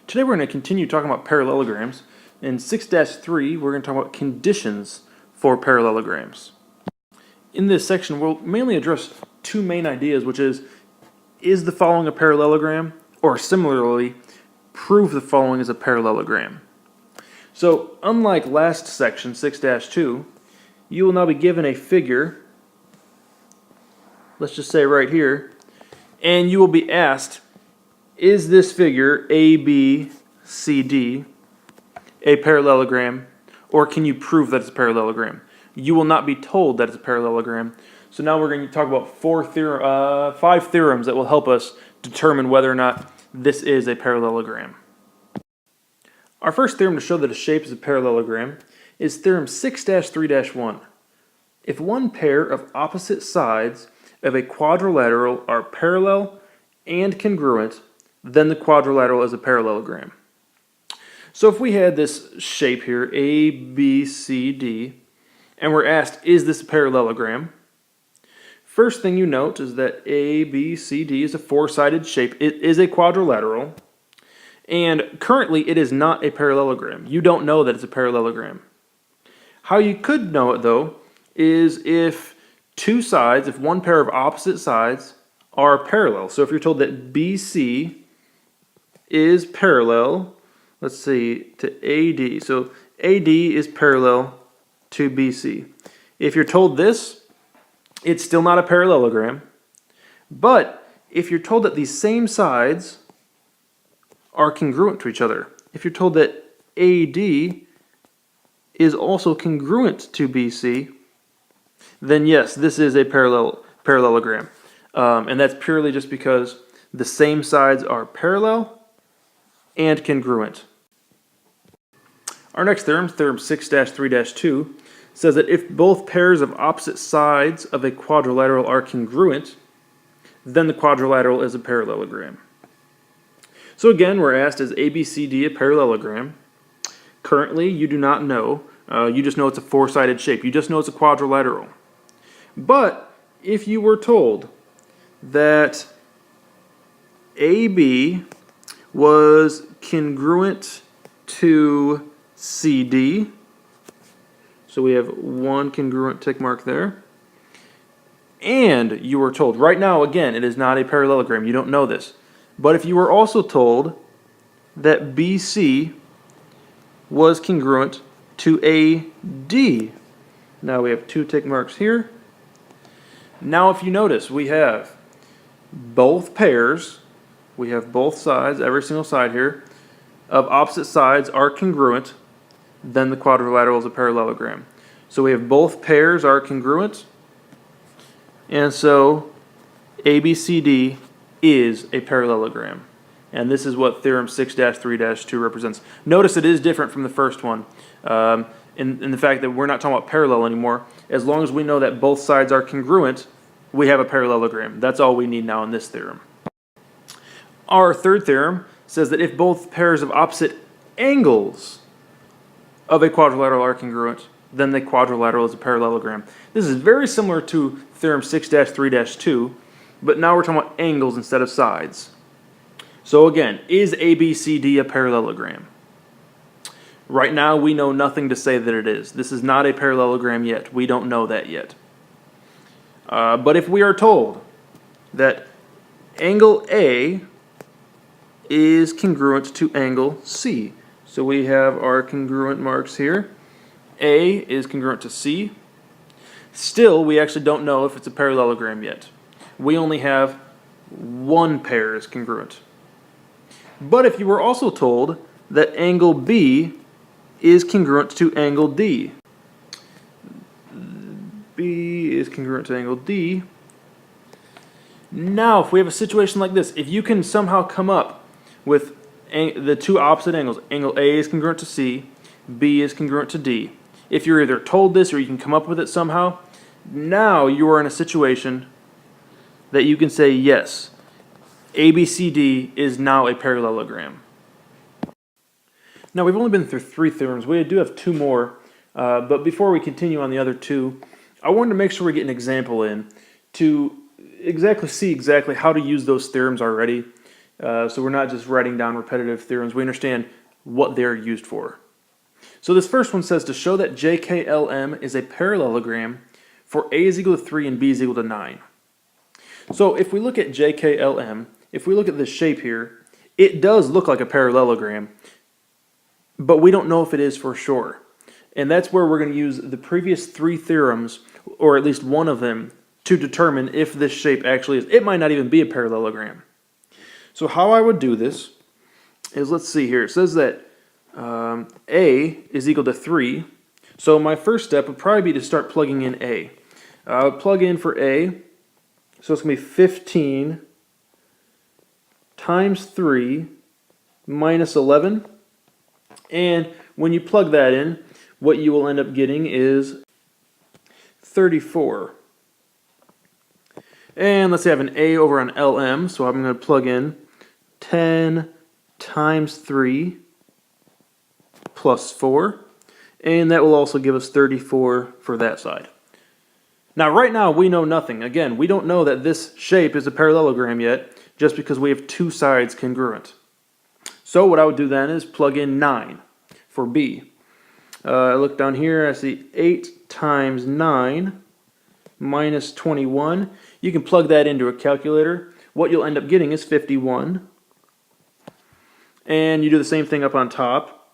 Today we're going to continue talking about parallelograms. In 6-3, we're going to talk about conditions for parallelograms. In this section, we'll mainly address two main ideas, which is the following a parallelogram? Or similarly, prove the following is a parallelogram. So, unlike last section, 6-2, you will now be given a figure, let's just say right here, and you will be asked, is this figure ABCD a parallelogram, or can you prove that it's a parallelogram? You will not be told that it's a parallelogram. So now we're going to talk about five theorems that will help us determine whether or not this is a parallelogram. Our first theorem to show that a shape is a parallelogram is theorem 6-3-1. If one pair of opposite sides of a quadrilateral are parallel and congruent, then the quadrilateral is a parallelogram. So if we had this shape here, A, B, C, D, and we're asked, is this a parallelogram? First thing you note is that A, B, C, D is a four-sided shape. It is a quadrilateral, and currently it is not a parallelogram. You don't know that it's a parallelogram. How you could know it, though, is if one pair of opposite sides are parallel. So if you're told that BC is parallel, let's see, to AD. So AD is parallel to BC. If you're told this, it's still not a parallelogram. But if you're told that these same sides are congruent to each other, if you're told that AD is also congruent to BC, then yes, this is a parallelogram. And that's purely just because the same sides are parallel and congruent. Our next theorem, theorem 6-3-2, says that if both pairs of opposite sides of a quadrilateral are congruent, then the quadrilateral is a parallelogram. So again, we're asked, is ABCD a parallelogram? Currently, you do not know. You just know it's a four-sided shape. You just know it's a quadrilateral. But if you were told that AB was congruent to CD, so we have one congruent tick mark there, and you were told, right now again it is not a parallelogram, you don't know this, but if you were also told that BC was congruent to AD, now we have two tick marks here. Now if you notice, we have both pairs, we have both sides, every single side here, of opposite sides are congruent, then the quadrilateral is a parallelogram. So we have both pairs are congruent, and so ABCD is a parallelogram. And this is what theorem 6-3-2 represents. Notice it is different from the first one in the fact that we're not talking about parallel anymore. As long as we know that both sides are congruent, we have a parallelogram. That's all we need now in this theorem. Our third theorem says that if both pairs of opposite angles of a quadrilateral are congruent, then the quadrilateral is a parallelogram. This is very similar to theorem 6-3-2, but now we're talking about angles instead of sides. So again, is ABCD a parallelogram? Right now we know nothing to say that it is. This is not a parallelogram yet. We don't know that yet. But if we are told that angle A is congruent to angle C, so we have our congruent marks here. A is congruent to C. Still, we actually don't know if it's a parallelogram yet. We only have one pair is congruent. But if you were also told that angle B is congruent to angle D, B is congruent to angle D. Now, if we have a situation like this, if you can somehow come up with the two opposite angles, angle A is congruent to C, B is congruent to D. If you're either told this or you can come up with it somehow, now you are in a situation that you can say, yes, ABCD is now a parallelogram. Now, we've only been through three theorems. We do have two more, but before we continue on the other two, I wanted to make sure we get an example in to see exactly how to use those theorems already So we're not just writing down repetitive theorems. We understand what they're used for. So this first one says to show that JKLM is a parallelogram for A is equal to 3 and B is equal to 9. So if we look at JKLM, if we look at this shape here, it does look like a parallelogram, but we don't know if it is for sure. And that's where we're going to use the previous 3 theorems, or at least one of them, to determine if this shape actually is. It might not even be a parallelogram. So how I would do this is, let's see here. It says that A is equal to 3. So my first step would probably be to start plugging in A. I would plug in for A. So it's going to be 15 times 3 minus 11. And when you plug that in, what you will end up getting is 34. And let's say I have an A over on LM, so I'm going to plug in 10 times 3 plus 4. And that will also give us 34 for that side. Now, right now, we know nothing. Again, we don't know that this shape is a parallelogram yet, just because we have 2 sides congruent. So what I would do then is plug in 9 for B. I look down here, I see 8 times 9 minus 21. You can plug that into a calculator. What you'll end up getting is 51. And you do the same thing up on top.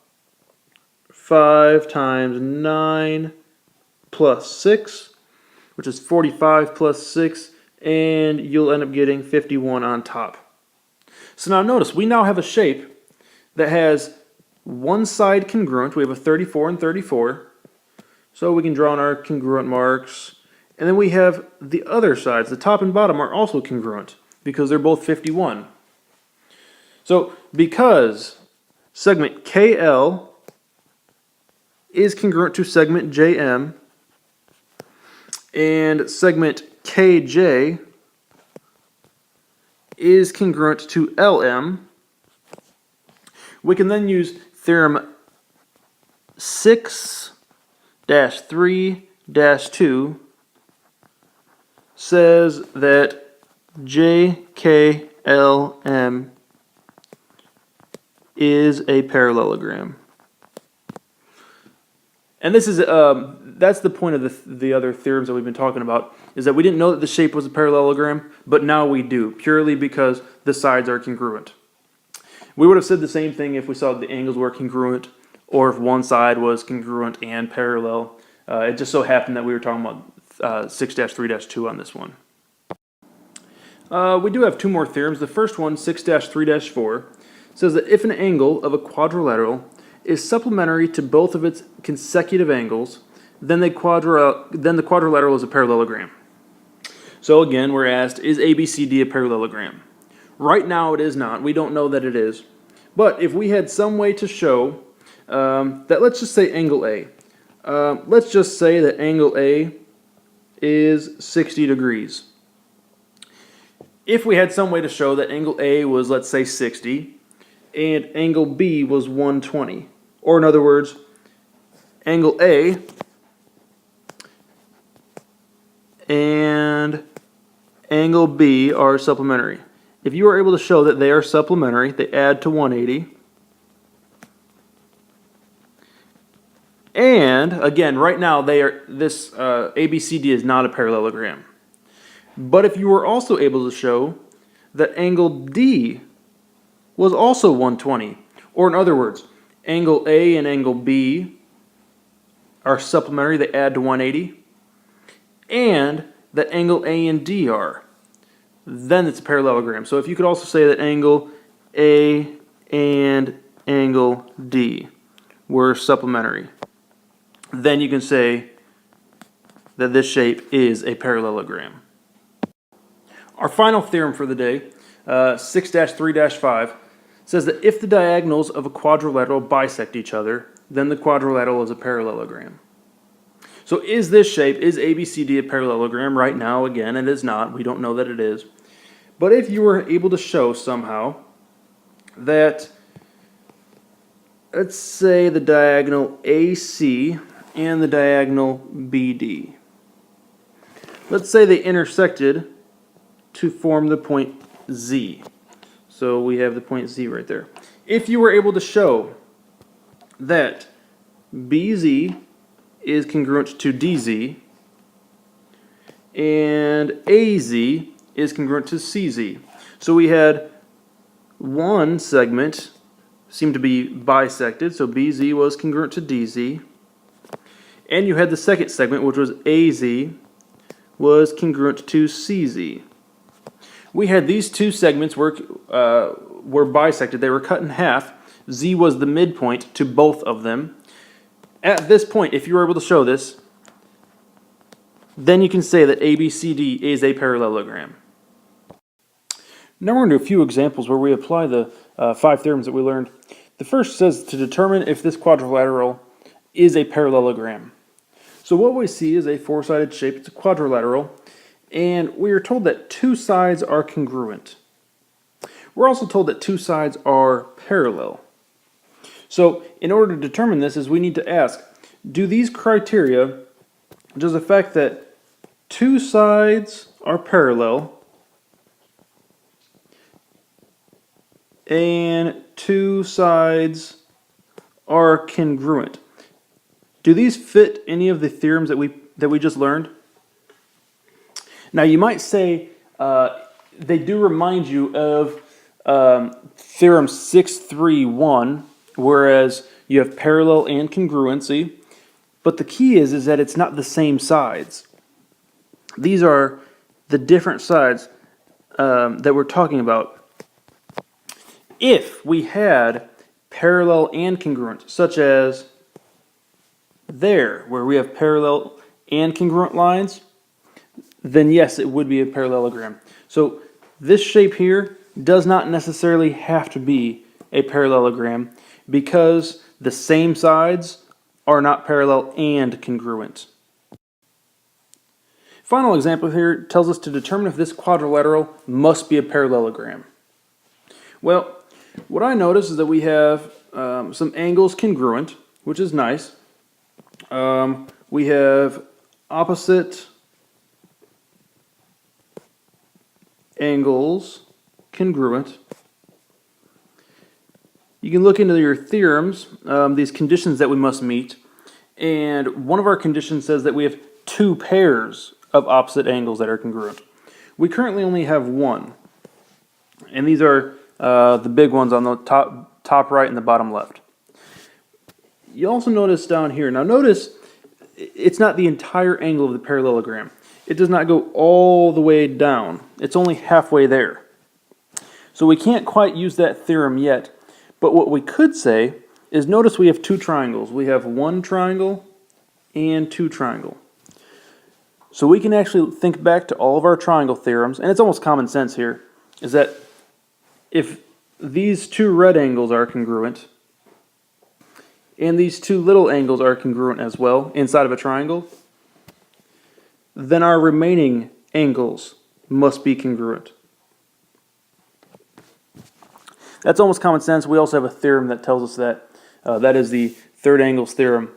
5 times 9 plus 6, which is 45 plus 6, and you'll end up getting 51 on top. So now notice, we now have a shape that has one side congruent. We have a 34 and 34. So we can draw on our congruent marks. And then we have the other sides. The top and bottom are also congruent because they're both 51. So because segment KL is congruent to segment JM and segment KJ is congruent to LM, we can then use theorem 6-3-2 says that JKLM is a parallelogram. And this is that's the point of the other theorems that we've been talking about, is that we didn't know that the shape was a parallelogram, but now we do, purely because the sides are congruent. We would have said the same thing if we saw the angles were congruent, or if one side was congruent and parallel. It just so happened that we were talking about 6-3-2 on this one. We do have 2 more theorems. The first one, 6-3-4, says that if an angle of a quadrilateral is supplementary to both of its consecutive angles, then the quadrilateral is a parallelogram. So again, we're asked, is ABCD a parallelogram? Right now it is not. We don't know that it is. But if we had some way to show that, let's just say angle A. Let's just say that angle A is 60 degrees. If we had some way to show that angle A was, let's say, 60, and angle B was 120, or in other words, angle A and angle B are supplementary. If you are able to show that they are supplementary, they add to 180. And again, right now this ABCD is not a parallelogram. But if you were also able to show that angle D was also 120, or in other words, angle A and angle B are supplementary, they add to 180, and that angle A and D are, then it's a parallelogram. So if you could also say that angle A and angle D were supplementary, then you can say that this shape is a parallelogram. Our final theorem for the day, 6-3-5, says that if the diagonals of a quadrilateral bisect each other, then the quadrilateral is a parallelogram. So is this shape, is ABCD a parallelogram? Right now, again, it is not. We don't know that it is. But if you were able to show somehow that, let's say, the diagonal AC and the diagonal BD, let's say they intersected to form the point Z. So we have the point Z right there. If you were able to show that BZ is congruent to DZ and AZ is congruent to CZ. So we had one segment seemed to be bisected, so BZ was congruent to DZ. And you had the second segment, which was AZ, was congruent to CZ. We had these two segments were bisected. They were cut in half. Z was the midpoint to both of them. At this point, if you were able to show this, then you can say that ABCD is a parallelogram. Now we're going to do a few examples where we apply the 5 theorems that we learned. The first says to determine if this quadrilateral is a parallelogram. So what we see is a four-sided shape. It's a quadrilateral. And we are told that two sides are congruent. We're also told that two sides are parallel. So in order to determine this, we need to ask, do these criteria, does the fact that two sides are parallel and two sides are congruent, do these fit any of the theorems that we just learned? Now you might say they do remind you of theorem 631, whereas you have parallel and congruency, but the key is that it's not the same sides. These are the different sides that we're talking about. If we had parallel and congruent, such as there, where we have parallel and congruent lines, then yes, it would be a parallelogram. So this shape here does not necessarily have to be a parallelogram because the same sides are not parallel and congruent. Final example here tells us to determine if this quadrilateral must be a parallelogram. Well, what I notice is that we have some angles congruent, which is nice. We have opposite angles congruent. You can look into your theorems, these conditions that we must meet, and one of our conditions says that we have two pairs of opposite angles that are congruent. We currently only have one, and these are the big ones on the top right and the bottom left. You also notice down here, now notice it's not the entire angle of the parallelogram. It does not go all the way down. It's only halfway there. So we can't quite use that theorem yet, but what we could say is notice we have two triangles. We have one triangle and two triangle. So we can actually think back to all of our triangle theorems, and it's almost common sense here, is that if these two red angles are congruent, and these two little angles are congruent as well inside of a triangle, then our remaining angles must be congruent. That's almost common sense. We also have a theorem that tells us that. That is the third angles theorem.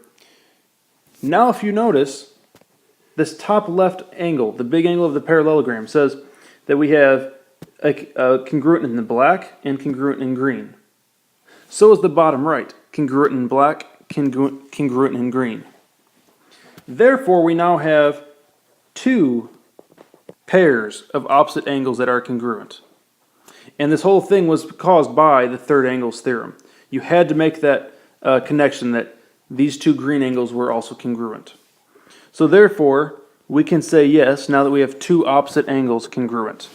Now if you notice, this top left angle, the big angle of the parallelogram, says that we have a congruent in the black and congruent in green. So is the bottom right, congruent in black, congruent in green. Therefore, we now have two pairs of opposite angles that are congruent. And this whole thing was caused by the third angles theorem. You had to make that connection that these two green angles were also congruent. So therefore, we can say yes, now that we have two opposite angles congruent.